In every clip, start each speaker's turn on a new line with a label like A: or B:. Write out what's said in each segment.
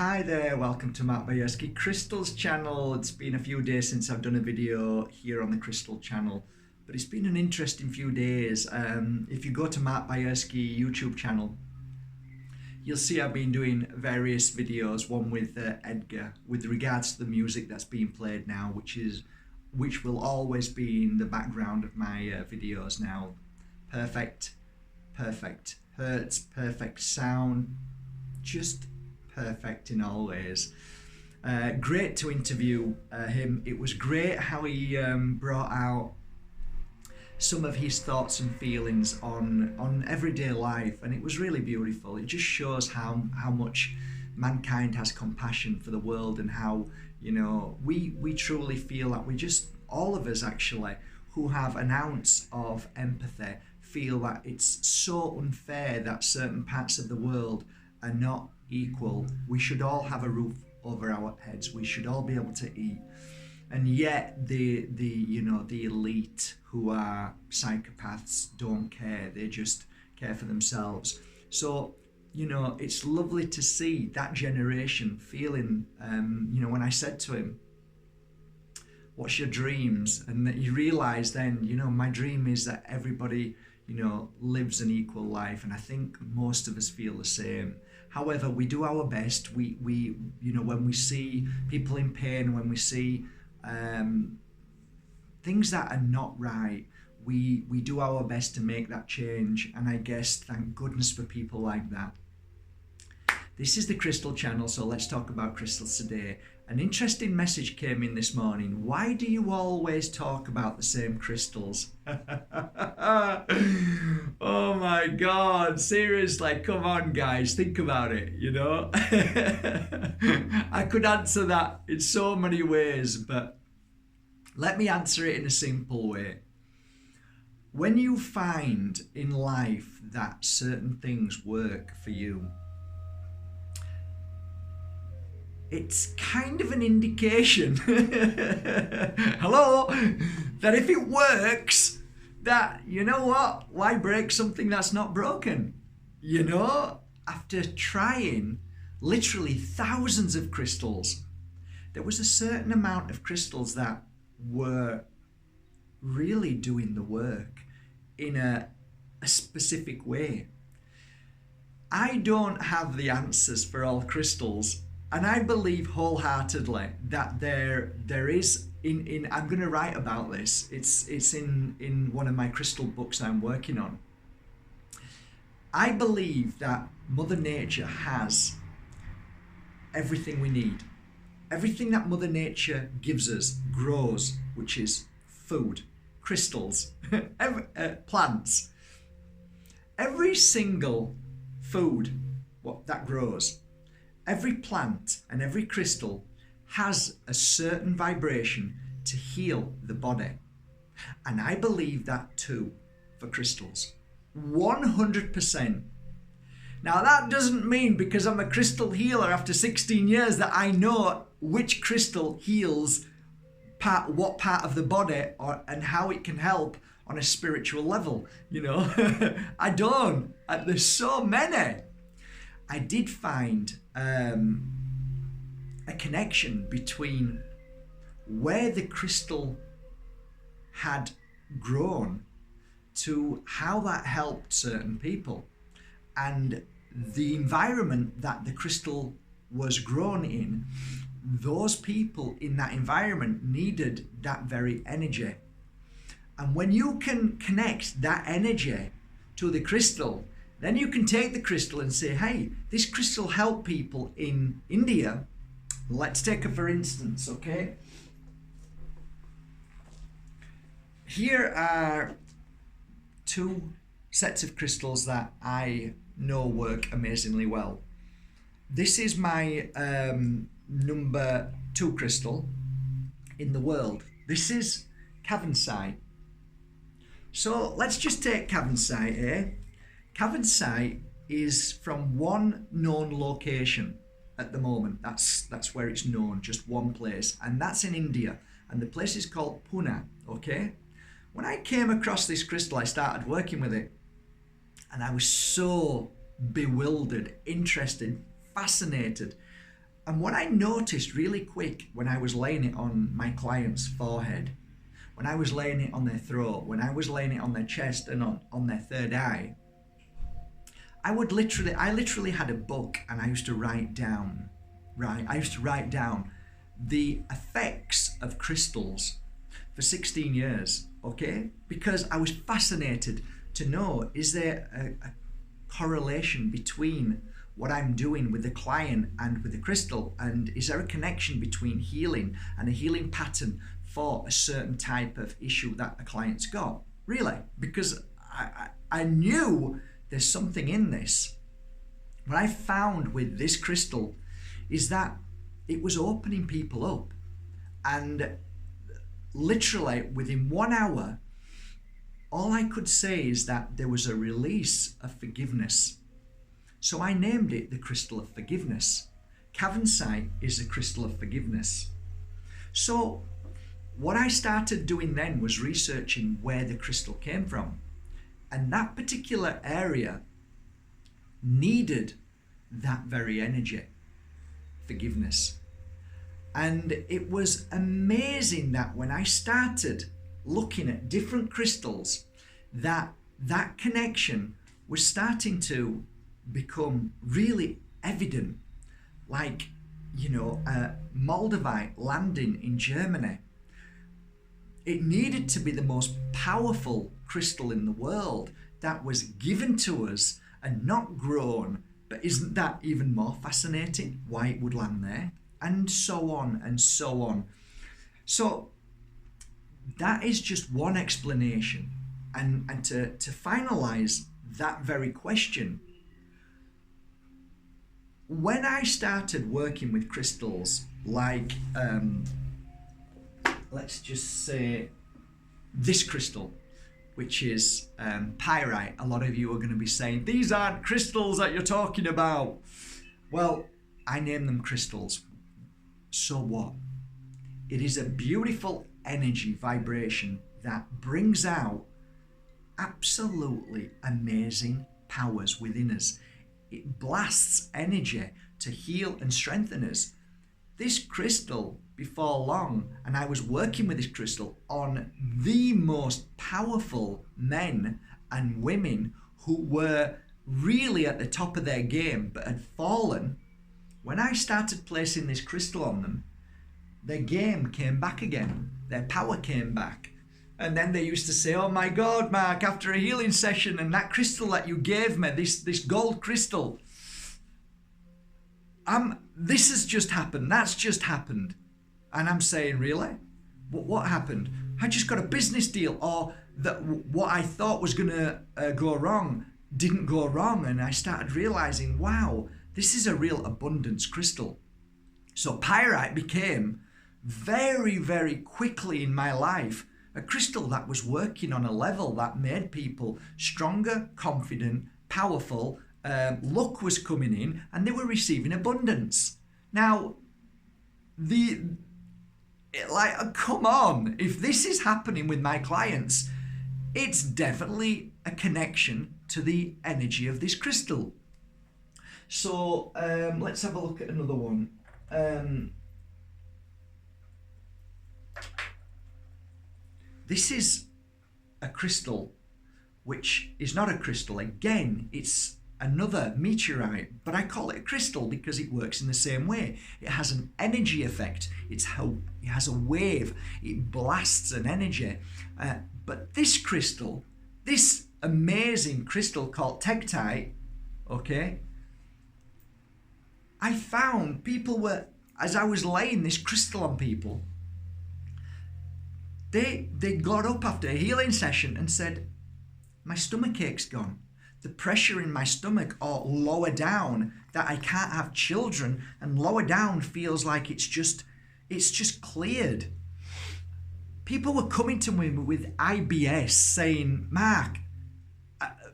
A: Hi there, welcome to Bajerski Crystals channel. It's been a few days since I've done a video here on the Crystal channel, but it's been an interesting few days. If you go to Bajerski YouTube channel, you'll see I've been doing various videos, one with Edgar, with regards to the music that's being played now, which will always be in the background of my videos now. Perfect hertz, perfect sound, just perfect in all ways. Great to interview him. It was great how he brought out some of his thoughts and feelings on everyday life, and it was really beautiful. It just shows how much mankind has compassion for the world, and how, you know, we truly feel that we just, all of us actually, who have an ounce of empathy, feel that it's so unfair that certain parts of the world are not equal. We should all have a roof over our heads. We should all be able to eat. And yet the elite, who are psychopaths, don't care. They just care for themselves. So, you know, it's lovely to see that generation feeling, when I said to him, what's your dreams? And that you realize then, my dream is that everybody, lives an equal life. And I think most of us feel the same. However, we do our best. We when we see people in pain, when we see things that are not right, we do our best to make that change. And I guess, thank goodness for people like that. This is the Crystal channel, so let's talk about crystals today. An interesting message came in this morning. Why do you always talk about the same crystals? Oh my God, seriously, come on guys, think about it, I could answer that in so many ways, but let me answer it in a simple way. When you find in life that certain things work for you, it's kind of an indication, hello, that if it works, that, you know what, why break something that's not broken? After trying literally thousands of crystals, there was a certain amount of crystals that were really doing the work in a specific way. I don't have the answers for all crystals. And I believe wholeheartedly that there is in I'm going to write about this. It's in one of my crystal books I'm working on. I believe that Mother Nature has everything we need. Everything that Mother Nature gives us grows, which is food, crystals, plants. Every single food that grows, every plant and every crystal has a certain vibration to heal the body. And I believe that too for crystals. 100%. Now that doesn't mean because I'm a crystal healer after 16 years that I know which crystal heals what part of the body and how it can help on a spiritual level. I don't. There's so many. I did find a connection between where the crystal had grown to how that helped certain people, and the environment that the crystal was grown in. Those people in that environment needed that very energy. And when you can connect that energy to the crystal, then you can take the crystal and say, hey, this crystal helped people in India. Let's take it for instance, okay? Here are two sets of crystals that I know work amazingly well. This is my number 2 crystal in the world. This is Kavanite. So let's just take Kavanite here. Kavanite is from one known location at the moment. That's where it's known, just one place, and that's in India, and the place is called Pune, okay? When I came across this crystal, I started working with it, and I was so bewildered, interested, fascinated And what I noticed really quick when I was laying it on my client's forehead, when I was laying it on their throat, when I was laying it on their chest and on their third eye, I literally had a book, and I used to write down the effects of crystals for 16 years, okay? Because I was fascinated to know, is there a correlation between what I'm doing with the client and with the crystal, and is there a connection between healing and a healing pattern for a certain type of issue that a client's got? Really? Because I knew there's something in this. What I found with this crystal is that it was opening people up, and literally within 1 hour, all I could say is that there was a release of forgiveness. So I named it the crystal of forgiveness. Kavanite is a crystal of forgiveness. So what I started doing then was researching where the crystal came from. And that particular area needed that very energy, forgiveness. And it was amazing that when I started looking at different crystals, that connection was starting to become really evident. Like, MOLDAVITE landing in Germany. It needed to be the most powerful crystal in the world that was given to us and not grown. But isn't that even more fascinating, why it would land there? And so on and so on. So that is just one explanation. And to finalize that very question, when I started working with crystals like, let's just say this crystal, which is pyrite. A lot of you are going to be saying, these aren't crystals that you're talking about. Well, I name them crystals. So what? It is a beautiful energy vibration that brings out absolutely amazing powers within us. It blasts energy to heal and strengthen us. This crystal, before long, and I was working with this crystal on the most powerful men and women who were really at the top of their game but had fallen. When I started placing this crystal on them, their game came back again, their power came back. And then they used to say, oh my God, Mark, after a healing session and that crystal that you gave me, this gold crystal, this has just happened, that's just happened. And I'm saying, really? What happened? I just got a business deal, or that what I thought was going to go wrong didn't go wrong. And I started realizing, wow, this is a real abundance crystal. So pyrite became very, very quickly in my life a crystal that was working on a level that made people stronger, confident, powerful. Luck was coming in and they were receiving abundance. Now, come on, if this is happening with my clients, it's definitely a connection to the energy of this crystal. So let's have a look at another one. This is a crystal which is not a crystal. Again, it's another meteorite, but I call it a crystal because it works in the same way. It has an energy effect. It has a wave. It blasts an energy. But this crystal, this amazing crystal called Tektite, okay, I found people were, as I was laying this crystal on people, they got up after a healing session and said, my stomach ache's gone. The pressure in my stomach, or lower down, that I can't have children, and lower down feels like it's just cleared. People were coming to me with IBS saying, Mark,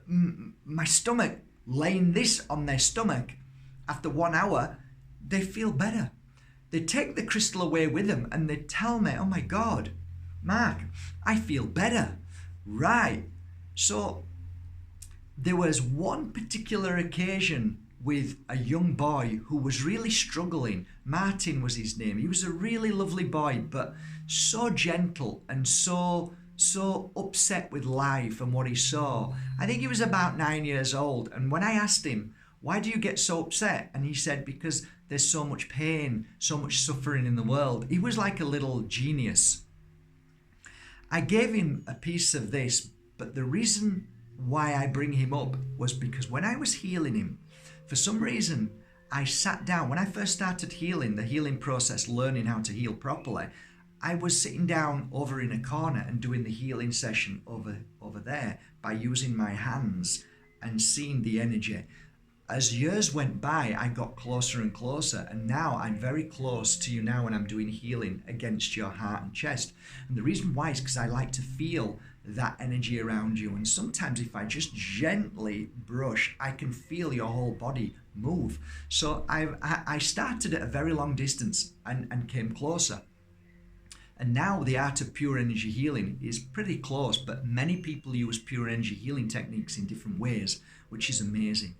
A: my stomach, laying this on their stomach, after 1 hour, they feel better. They take the crystal away with them and they tell me, oh my God, Mark, I feel better. Right. So there was one particular occasion with a young boy who was really struggling. Martin was his name. He was a really lovely boy, but so gentle and so upset with life and what he saw. I think he was about 9 years old. And when I asked him, why do you get so upset? And he said, because there's so much pain, so much suffering in the world. He was like a little genius. I gave him a piece of this, but the reason why I bring him up was because when I was healing him, for some reason, I sat down. When I first started healing, the healing process, learning how to heal properly, I was sitting down over in a corner and doing the healing session over there by using my hands and seeing the energy. As years went by, I got closer and closer, and now I'm very close to you now when I'm doing healing against your heart and chest. And the reason why is because I like to feel that energy around you, and sometimes if I just gently brush, I can feel your whole body move. So I started at a very long distance and came closer. And now the art of pure energy healing is pretty close, but many people use pure energy healing techniques in different ways, which is amazing.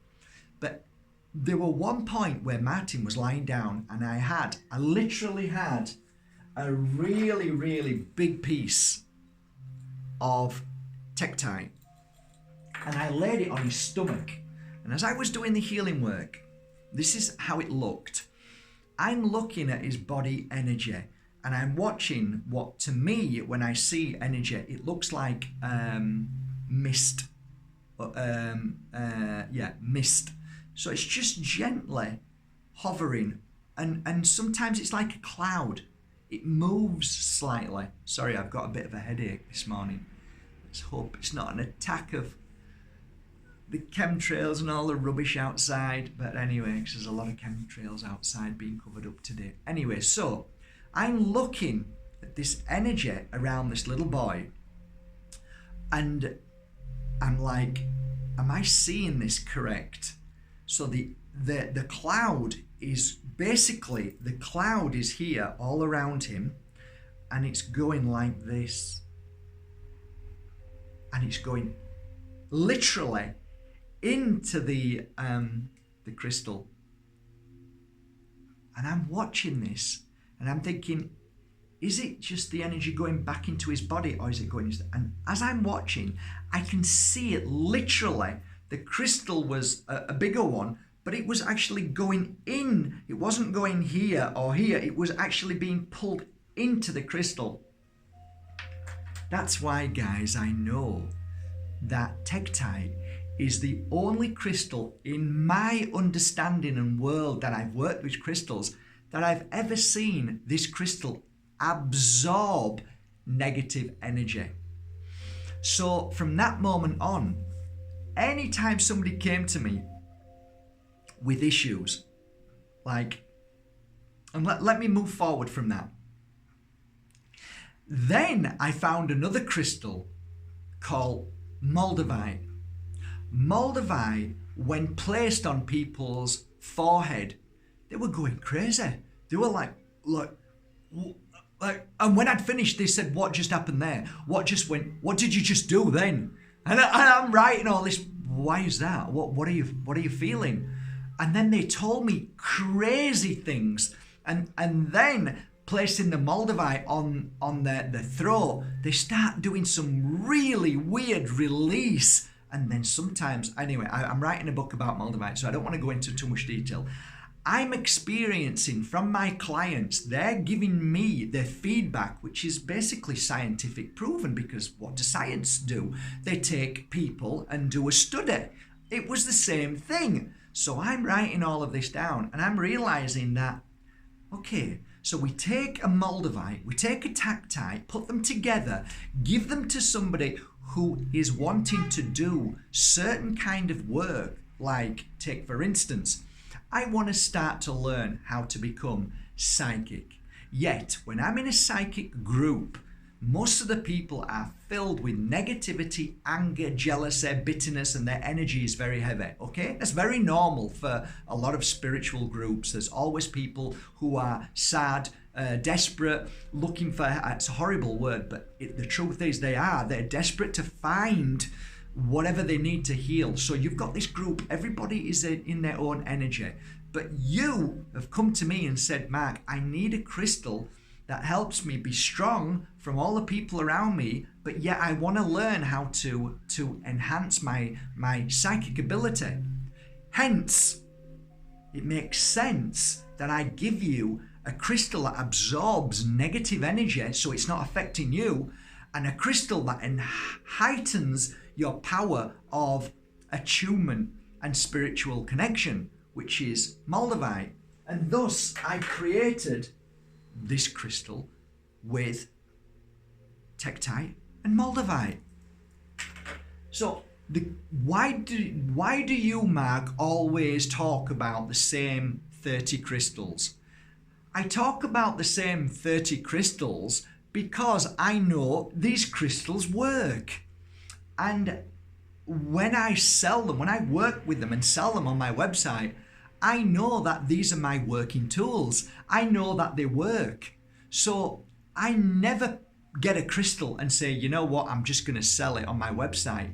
A: But there was one point where Martin was lying down, and I literally had a really, really big piece of Tektite, and I laid it on his stomach. And as I was doing the healing work, this is how it looked. I'm looking at his body energy, and I'm watching what, to me, when I see energy, it looks like mist. Mist. So it's just gently hovering, and sometimes it's like a cloud. It moves slightly. Sorry, I've got a bit of a headache this morning. Let's hope it's not an attack of the chemtrails and all the rubbish outside. But anyway, because there's a lot of chemtrails outside being covered up today. Anyway, so I'm looking at this energy around this little boy, and I'm like, am I seeing this correct? So the cloud is basically, the cloud is here all around him, and it's going like this, and it's going literally into the crystal. And I'm watching this, and I'm thinking, is it just the energy going back into his body, or is it going into... And as I'm watching, I can see it literally. The crystal was a bigger one, but it was actually going in. It wasn't going here or here. It was actually being pulled into the crystal. That's why, guys, I know that Tektite is the only crystal in my understanding and world that I've worked with crystals that I've ever seen this crystal absorb negative energy. So from that moment on, anytime somebody came to me with issues, like, and let me move forward from that. Then I found another crystal called MOLDAVITE. MOLDAVITE, when placed on people's forehead, they were going crazy. They were like, and when I'd finished, they said, what just happened there? What just went, what did you just do then? And I'm writing all this, why is that? What are you feeling? And then they told me crazy things. And then placing the MOLDAVITE on their throat, they start doing some really weird release. And then sometimes, anyway, I'm writing a book about MOLDAVITE, so I don't want to go into too much detail. I'm experiencing from my clients, they're giving me their feedback, which is basically scientific proven, because what does science do? They take people and do a study. It was the same thing. So I'm writing all of this down, and I'm realizing that, okay, so we take a MOLDAVITE, we take a Tektite, put them together, give them to somebody who is wanting to do certain kind of work, like, take for instance, I want to start to learn how to become psychic. Yet, when I'm in a psychic group, most of the people are filled with negativity, anger, jealousy, bitterness, and their energy is very heavy, okay? That's very normal for a lot of spiritual groups. There's always people who are sad, desperate, looking for, it's a horrible word, but the truth is they're desperate to find whatever they need to heal. So you've got this group, everybody is in their own energy, but you have come to me and said, Mark, I need a crystal that helps me be strong from all the people around me, but yet I want to learn how to enhance my psychic ability. Hence, it makes sense that I give you a crystal that absorbs negative energy so it's not affecting you, and a crystal that heightens your power of attunement and spiritual connection, which is MOLDAVITE. And thus I created this crystal with Tektite and MOLDAVITE. So why do you, Mark, always talk about the same 30 crystals? I talk about the same 30 crystals because I know these crystals work. And when I sell them, when I work with them and sell them on my website, I know that these are my working tools. I know that they work. So I never get a crystal and say, you know what, I'm just going to sell it on my website.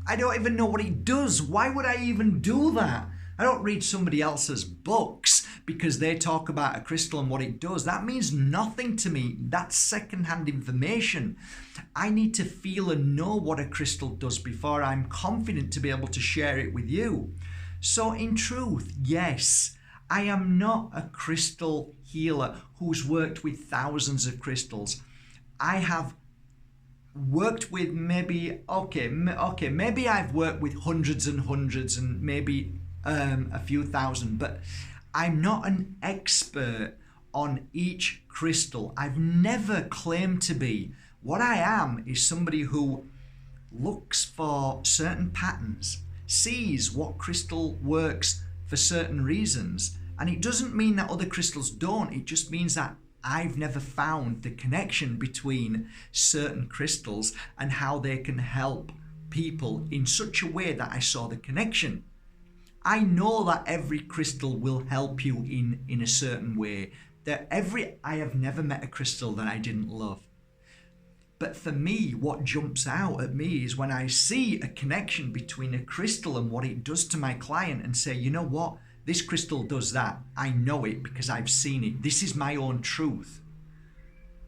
A: I don't even know what it does. Why would I even do that? I don't read somebody else's books because they talk about a crystal and what it does. That means nothing to me. That's secondhand information. I need to feel and know what a crystal does before I'm confident to be able to share it with you. So in truth, yes, I am not a crystal healer who's worked with thousands of crystals. I have worked with maybe I've worked with hundreds and hundreds and maybe a few thousand, but I'm not an expert on each crystal. I've never claimed to be. What I am is somebody who looks for certain patterns, sees what crystal works for certain reasons, and it doesn't mean that other crystals don't. It just means that I've never found the connection between certain crystals and how they can help people in such a way that I saw the connection. I know that every crystal will help you in a certain way. I have never met a crystal that I didn't love. But for me, what jumps out at me is when I see a connection between a crystal and what it does to my client and say, you know what, this crystal does that. I know it because I've seen it. This is my own truth.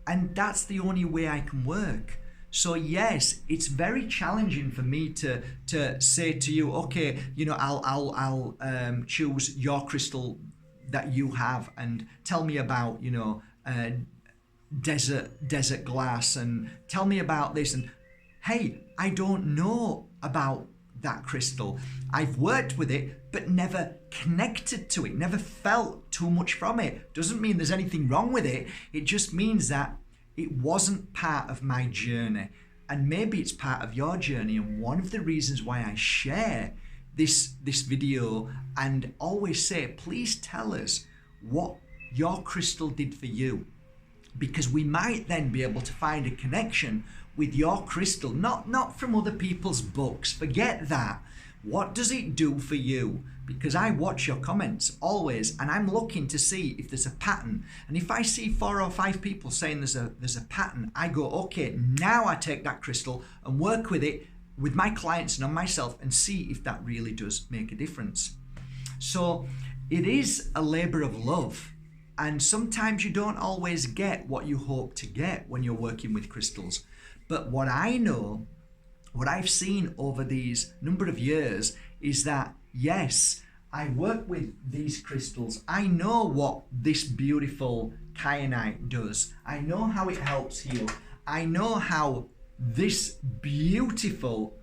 A: And that's the only way I can work. So yes, it's very challenging for me to say to you, okay, you know, I'll choose your crystal that you have and tell me about, you know, desert glass, and tell me about this. And hey, I don't know about that crystal. I've worked with it, but never connected to it, never felt too much from it. Doesn't mean there's anything wrong with it. It just means that it wasn't part of my journey, and maybe it's part of your journey. And one of the reasons why I share this video and always say, please tell us what your crystal did for you, because we might then be able to find a connection with your crystal, not from other people's books. Forget that. What does it do for you? Because I watch your comments always, and I'm looking to see if there's a pattern. And if I see 4 or 5 people saying there's a pattern, I go, okay, now I take that crystal and work with it with my clients and on myself and see if that really does make a difference. So it is a labor of love. And sometimes you don't always get what you hope to get when you're working with crystals. But what I know, what I've seen over these number of years is that, yes, I work with these crystals. I know what this beautiful kyanite does. I know how it helps heal. I know how this beautiful,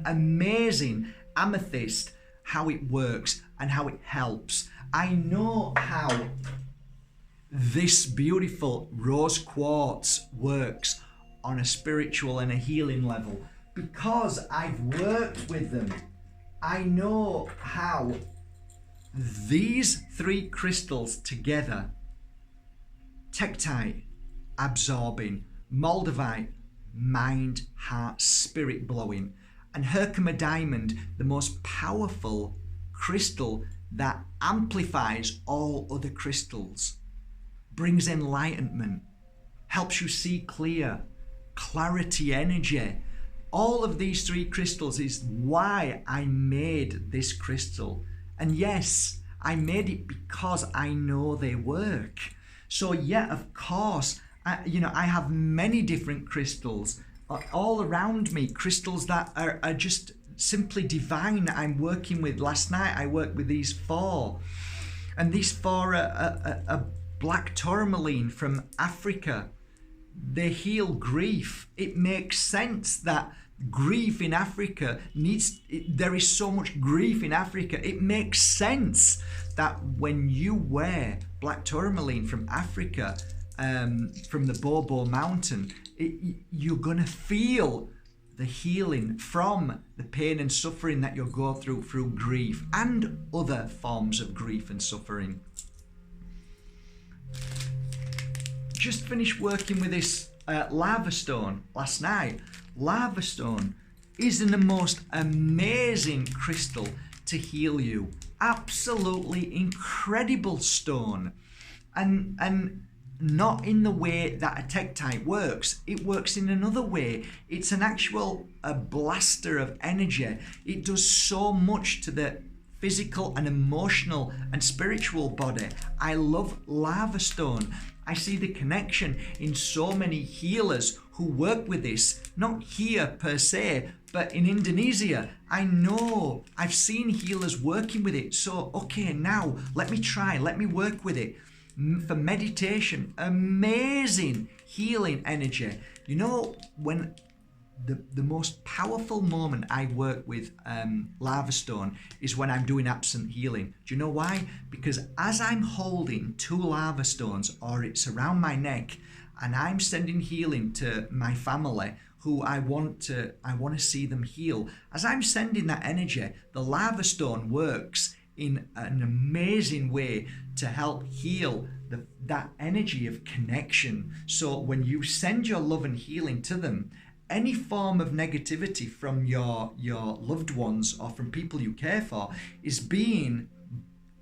A: amazing amethyst, how it works and how it helps. I know how this beautiful rose quartz works on a spiritual and a healing level. Because I've worked with them, I know how these 3 crystals together, Tektite, absorbing, MOLDAVITE, mind, heart, spirit blowing, and Herkimer diamond, the most powerful crystal that amplifies all other crystals, brings enlightenment, helps you see clear, clarity energy, All of these three crystals is why I made this crystal. And yes, I made it because I know they work. So yeah, of course, I have many different crystals all around me, crystals that are just simply divine I'm working with. Last night I worked with these four, and these four are black tourmaline from Africa. They heal grief. It makes sense that grief in Africa there is so much grief in Africa. It makes sense that when you wear black tourmaline from Africa, from the Bobo Mountain, you're going to feel the healing from the pain and suffering that you'll go through grief and other forms of grief and suffering. Just finished working with this lava stone last night. Lava stone is the most amazing crystal to heal you. Absolutely incredible stone. And not in the way that a Tektite works. It works in another way. It's an actual blaster of energy. It does so much to the physical and emotional and spiritual body. I love lava stone. I see the connection in so many healers who work with this, not here per se, but in Indonesia. I know, I've seen healers working with it. So, okay, now let me work with it. For meditation, amazing healing energy. You know, when the most powerful moment I work with lava stone is when I'm doing absent healing. Do you know why? Because as I'm holding two lava stones, or it's around my neck, and I'm sending healing to my family who I want to see them heal, as I'm sending that energy, the lava stone works in an amazing way to help heal that energy of connection. So when you send your love and healing to them, any form of negativity from your loved ones or from people you care for is being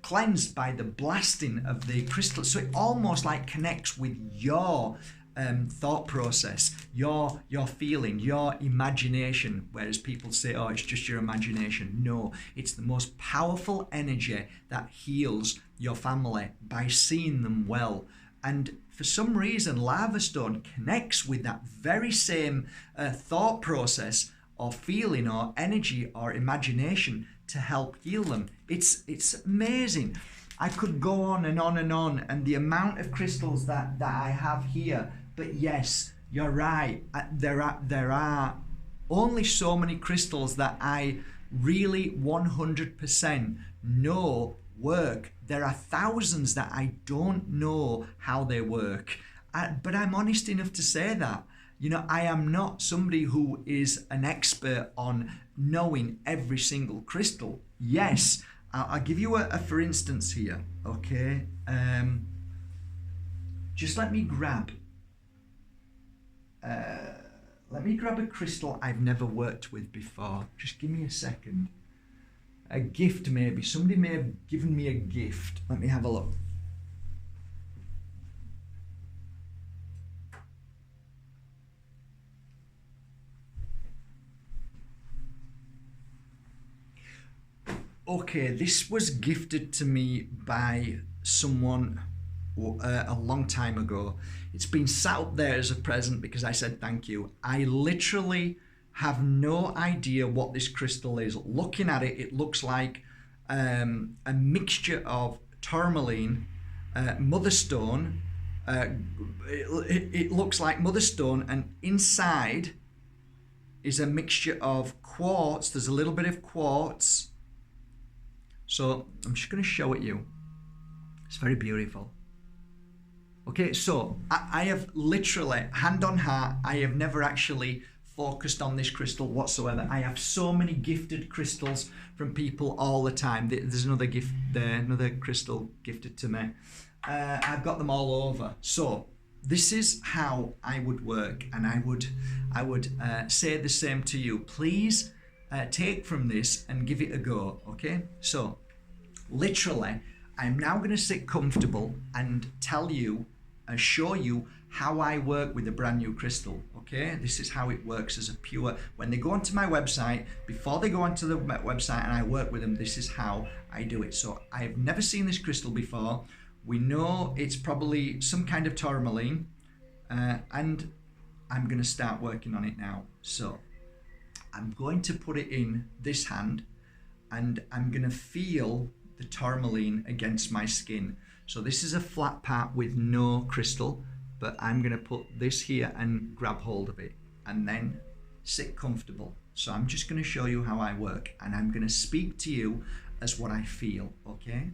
A: cleansed by the blasting of the crystal. So it almost like connects with your thought process, your feeling, your imagination, whereas people say, oh, it's just your imagination. No, it's the most powerful energy that heals your family by seeing them well. And for some reason, lava stone connects with that very same thought process or feeling or energy or imagination to help heal them. It's amazing. I could go on and on and on, and the amount of crystals that I have here. But yes, you're right. There are only so many crystals that I really 100% know work. There are thousands that I don't know how they work. But I'm honest enough to say that. You know, I am not somebody who is an expert on knowing every single crystal. Yes, I'll give you a for instance here, okay? Just let me grab a crystal I've never worked with before. Just give me a second. A gift maybe. Somebody may have given me a gift. Let me have a look. Okay, this was gifted to me by someone a long time ago. It's been sat up there as a present because I said thank you. I literally have no idea what this crystal is. Looking at it, it looks like a mixture of tourmaline, motherstone. It looks like motherstone, and inside is a mixture of quartz. There's a little bit of quartz. So I'm just going to show it you. It's very beautiful. Okay, so I have literally, hand on heart, I have never actually focused on this crystal whatsoever. I have so many gifted crystals from people all the time. There's another gift there, another crystal gifted to me. I've got them all over. So this is how I would work, and I would say the same to you. Please take from this and give it a go, okay? So literally, I'm now going to sit comfortable and tell you show you how I work with a brand new crystal. Okay, this is how it works as a pure. When they go onto my website, before they go onto the website and I work with them, this is how I do it. So I have never seen this crystal before. We know it's probably some kind of tourmaline, and I'm going to start working on it now. So I'm going to put it in this hand, and I'm going to feel the tourmaline against my skin. So this is a flat part with no crystal, but I'm going to put this here and grab hold of it and then sit comfortable. So I'm just going to show you how I work, and I'm going to speak to you as what I feel, okay?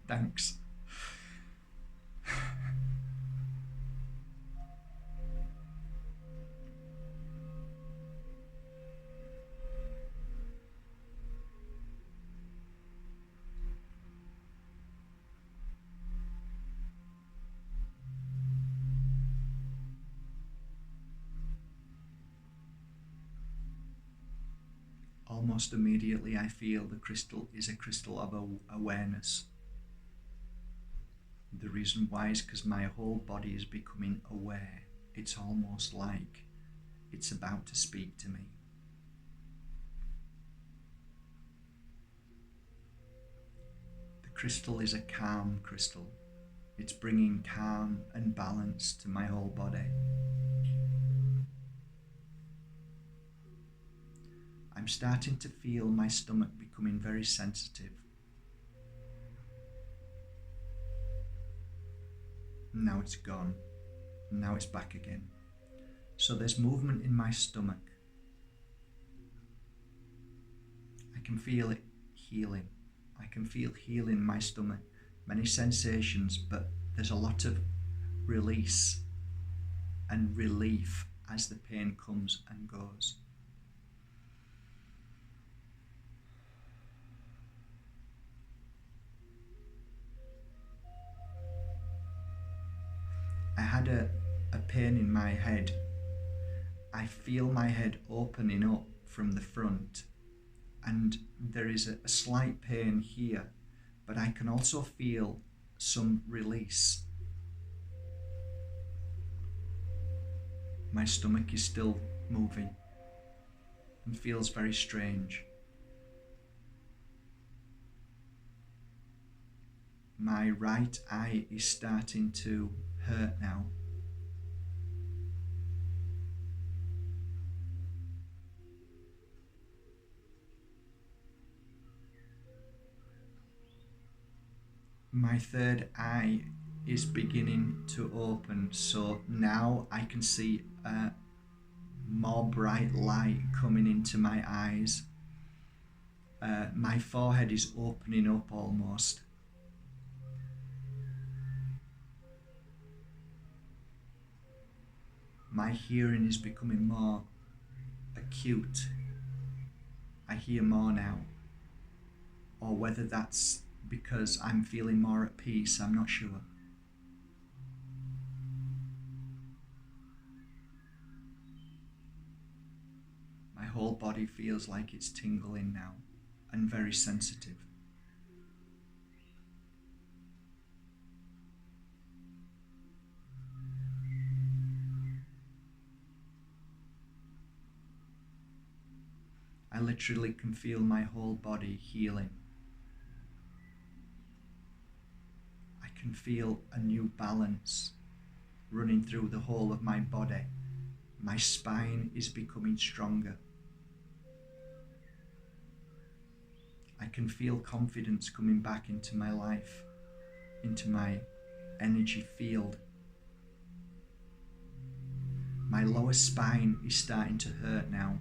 A: Thanks. Almost immediately I feel the crystal is a crystal of awareness. The reason why is because my whole body is becoming aware. It's almost like it's about to speak to me. The crystal is a calm crystal. It's bringing calm and balance to my whole body. I'm starting to feel my stomach becoming very sensitive. Now it's gone. Now it's back again. So there's movement in my stomach. I can feel it healing. I can feel healing in my stomach. Many sensations, but there's a lot of release and relief as the pain comes and goes. I had a pain in my head. I feel my head opening up from the front, and there is a slight pain here, but I can also feel some release. My stomach is still moving and feels very strange. My right eye is starting to hurt now. My third eye is beginning to open, so now I can see more bright light coming into my eyes. My forehead is opening up almost. My hearing is becoming more acute. I hear more now. Or whether that's because I'm feeling more at peace, I'm not sure. My whole body feels like it's tingling now and very sensitive. I literally can feel my whole body healing. I can feel a new balance running through the whole of my body. My spine is becoming stronger. I can feel confidence coming back into my life, into my energy field. My lower spine is starting to hurt now.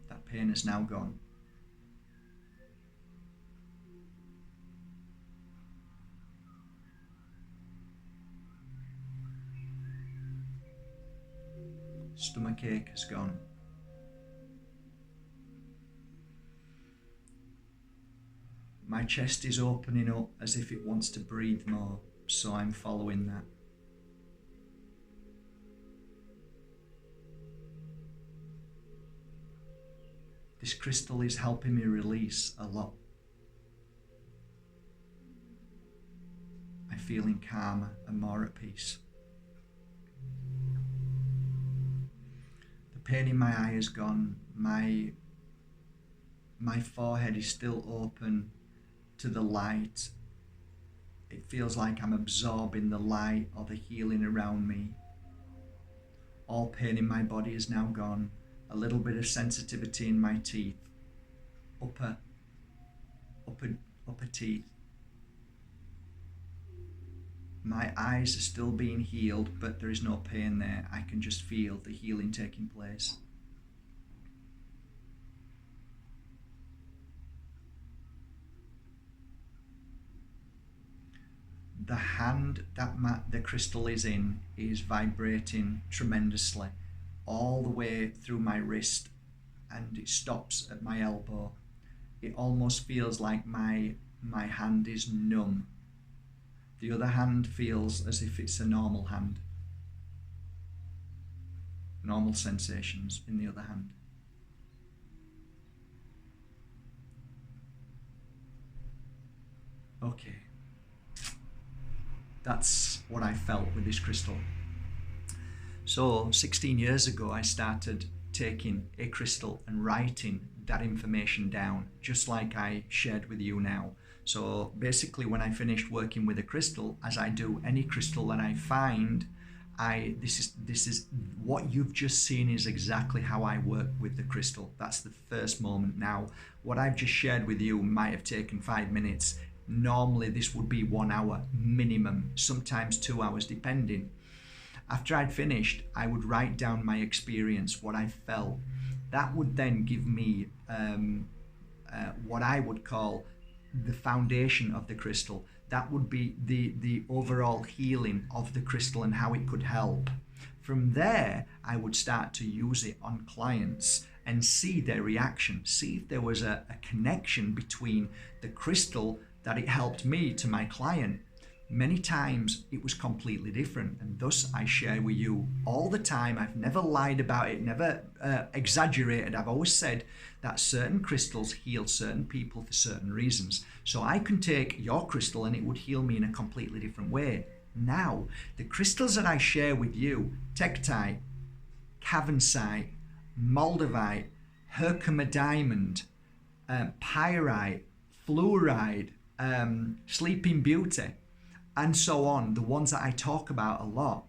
A: That pain is now gone. Stomachache has gone. My chest is opening up as if it wants to breathe more, so I'm following that. This crystal is helping me release a lot. feeling calmer and more at peace. The pain in my eye has gone. My forehead is still open to the light. It feels like I'm absorbing the light or the healing around me. All pain in my body is now gone. A little bit of sensitivity in my teeth. Upper teeth. My eyes are still being healed, but there is no pain there. I can just feel the healing taking place. The hand that the crystal is in is vibrating tremendously all the way through my wrist, and it stops at my elbow. It almost feels like my hand is numb. The other hand feels as if it's a normal hand. Normal sensations in the other hand. Okay. That's what I felt with this crystal. So 16 years ago, I started taking a crystal and writing that information down, just like I shared with you now. So basically, when I finished working with a crystal, as I do any crystal that I find, this is what you've just seen is exactly how I work with the crystal. That's the first moment. Now, what I've just shared with you might have taken 5 minutes. Normally this would be 1 hour minimum, sometimes 2 hours depending. After I'd finished, I would write down my experience, what I felt. That would then give me what I would call the foundation of the crystal. That would be the overall healing of the crystal and how it could help. From there, I would start to use it on clients and see their reaction, see if there was a connection between the crystal that it helped me to my client. Many times it was completely different, and thus I share with you all the time. I've never lied about it, never exaggerated. I've always said that certain crystals heal certain people for certain reasons. So I can take your crystal and it would heal me in a completely different way. Now, the crystals that I share with you, Tektite, Kavanite, MOLDAVITE, Herkimer diamond, pyrite, fluoride, sleeping beauty, and so on, the ones that I talk about a lot,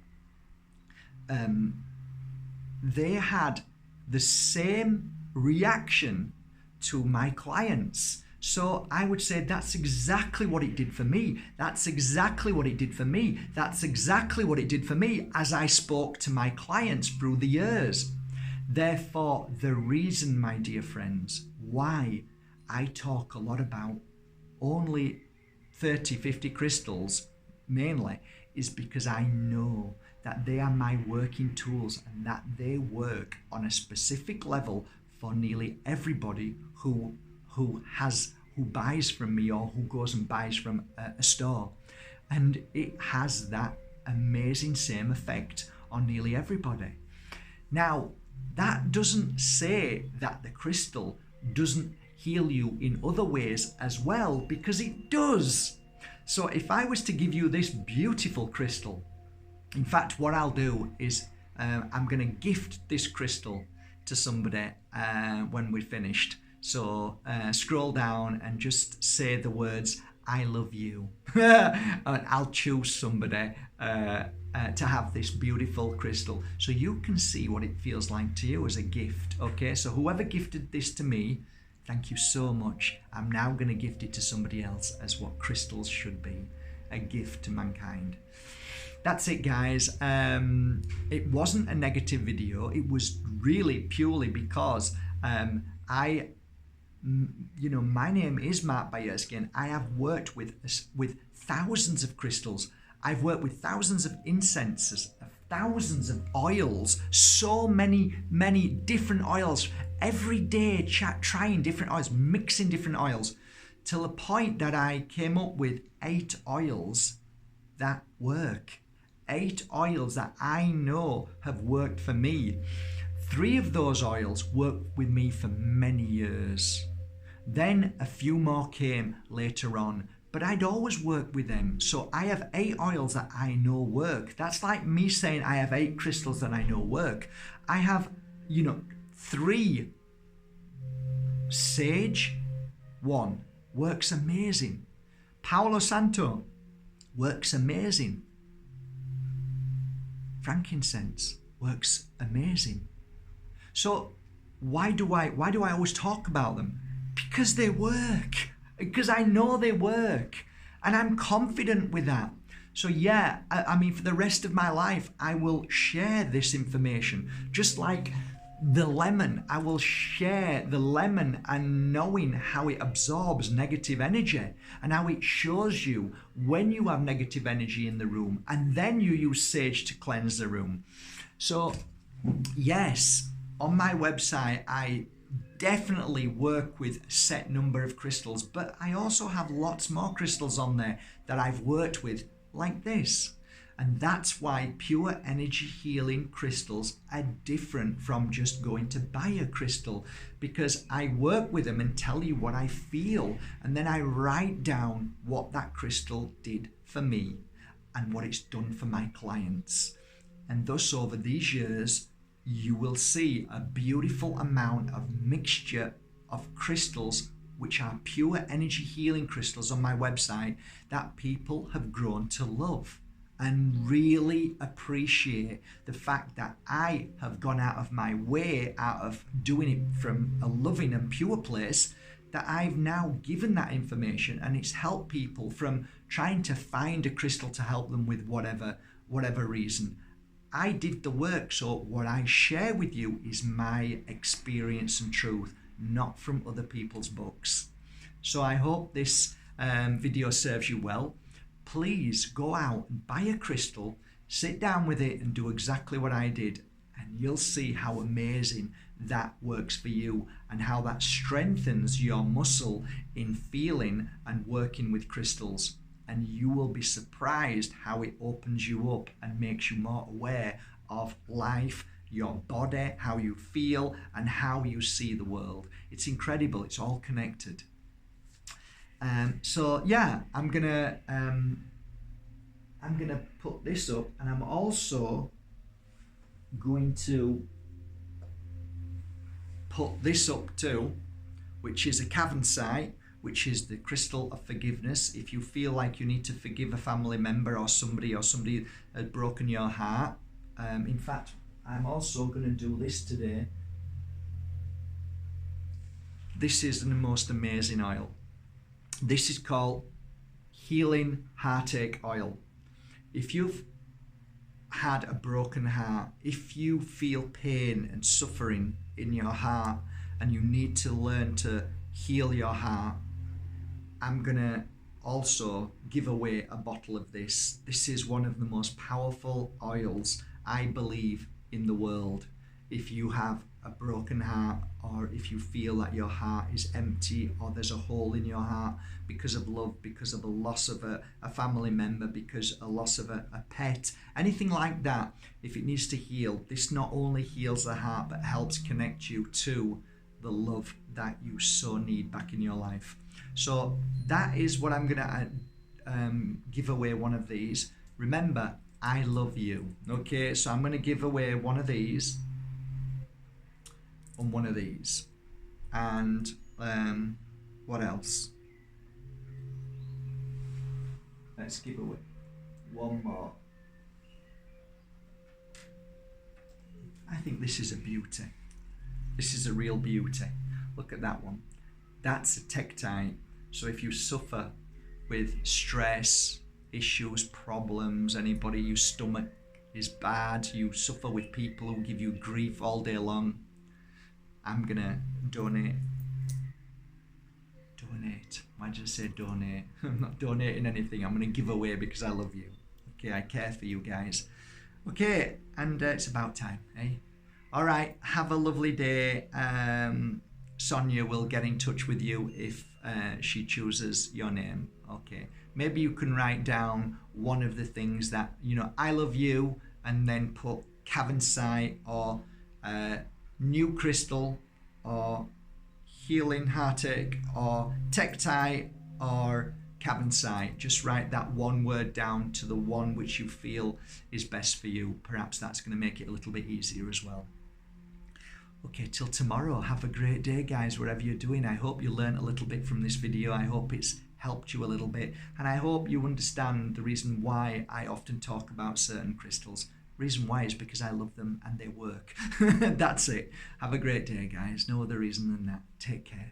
A: they had the same reaction to my clients. So I would say that's exactly what it did for me. That's exactly what it did for me. That's exactly what it did for me as I spoke to my clients through the years. Therefore, the reason, my dear friends, why I talk a lot about only 30, 50 crystals mainly is because I know that they are my working tools and that they work on a specific level for nearly everybody who buys from me or who goes and buys from a store. And it has that amazing same effect on nearly everybody. Now, that doesn't say that the crystal doesn't heal you in other ways as well, because it does. So if I was to give you this beautiful crystal, in fact, what I'll do is I'm going to gift this crystal to somebody when we're finished. So scroll down and just say the words, I love you. And I'll choose somebody to have this beautiful crystal so you can see what it feels like to you as a gift. Okay, so whoever gifted this to me, thank you so much. I'm now going to gift it to somebody else as what crystals should be, a gift to mankind. That's it, guys. It wasn't a negative video. It was really purely because my name is Mark Bajerski, and I have worked with thousands of crystals. I've worked with thousands of incenses, thousands of oils, so many different oils. Every day, trying different oils, mixing different oils, till the point that I came up with 8 oils that work. 8 oils that I know have worked for me. 3 of those oils worked with me for many years. Then a few more came later on, but I'd always work with them. So I have 8 oils that I know work. That's like me saying I have 8 crystals that I know work. I have, 3 sage, 1 works amazing. Palo Santo works amazing. Frankincense works amazing. So why do I always talk about them? Because they work. Because I know they work. And I'm confident with that. So yeah, I mean, for the rest of my life, I will share this information. Just like the lemon, I will share the lemon and knowing how it absorbs negative energy and how it shows you when you have negative energy in the room, and then you use sage to cleanse the room. So yes, on my website, I definitely work with a set number of crystals, but I also have lots more crystals on there that I've worked with, like this. And that's why pure energy healing crystals are different from just going to buy a crystal, because I work with them and tell you what I feel, and then I write down what that crystal did for me and what it's done for my clients. And thus over these years, you will see a beautiful amount of mixture of crystals, which are pure energy healing crystals on my website, that people have grown to love and really appreciate the fact that I have gone out of my way, out of doing it from a loving and pure place, that I've now given that information, and it's helped people from trying to find a crystal to help them with whatever reason. I did the work, so what I share with you is my experience and truth, not from other people's books. So I hope this video serves you well. Please go out and buy a crystal, sit down with it and do exactly what I did, and you'll see how amazing that works for you and how that strengthens your muscle in feeling and working with crystals. And you will be surprised how it opens you up and makes you more aware of life, your body, how you feel, and how you see the world. It's incredible. It's all connected. So yeah, I'm gonna put this up, and I'm also going to put this up too, which is a Kavanite, which is the crystal of forgiveness. If you feel like you need to forgive a family member or somebody has broken your heart. In fact, I'm also going to do this today. This is the most amazing oil. This is called Healing Heartache Oil. If you've had a broken heart, if you feel pain and suffering in your heart and you need to learn to heal your heart, I'm gonna also give away a bottle of this. This is one of the most powerful oils, I believe, in the world. If you have a broken heart, or if you feel that your heart is empty, or there's a hole in your heart because of love, because of a loss of a family member, because a loss of a pet, anything like that, if it needs to heal, this not only heals the heart but helps connect you to the love that you so need back in your life. So that is what I'm gonna give away, one of these. Remember, I love you. Okay, so I'm gonna give away one of these and one of these, and what else? Let's give away one more. I think this is a beauty. This is a real beauty. Look at that one. That's a Tektite. So if you suffer with stress, issues, problems, anybody, your stomach is bad, you suffer with people who give you grief all day long, I'm gonna donate. Why did I say donate? I'm not donating anything. I'm gonna give away because I love you. Okay, I care for you guys. Okay, and it's about time, eh? All right, have a lovely day. Sonia will get in touch with you if she chooses your name. Okay, maybe you can write down one of the things that, I love you, and then put Kavanite or new crystal or healing heartache or Tektite or Kavanite. Just write that one word down to the one which you feel is best for you. Perhaps that's going to make it a little bit easier as well. Okay, till tomorrow, have a great day, guys, wherever you're doing. I hope you learned a little bit from this video. I hope it's helped you a little bit, and I hope you understand the reason why I often talk about certain crystals. Reason why is because I love them and they work. That's it. Have a great day, guys. No other reason than that. Take care.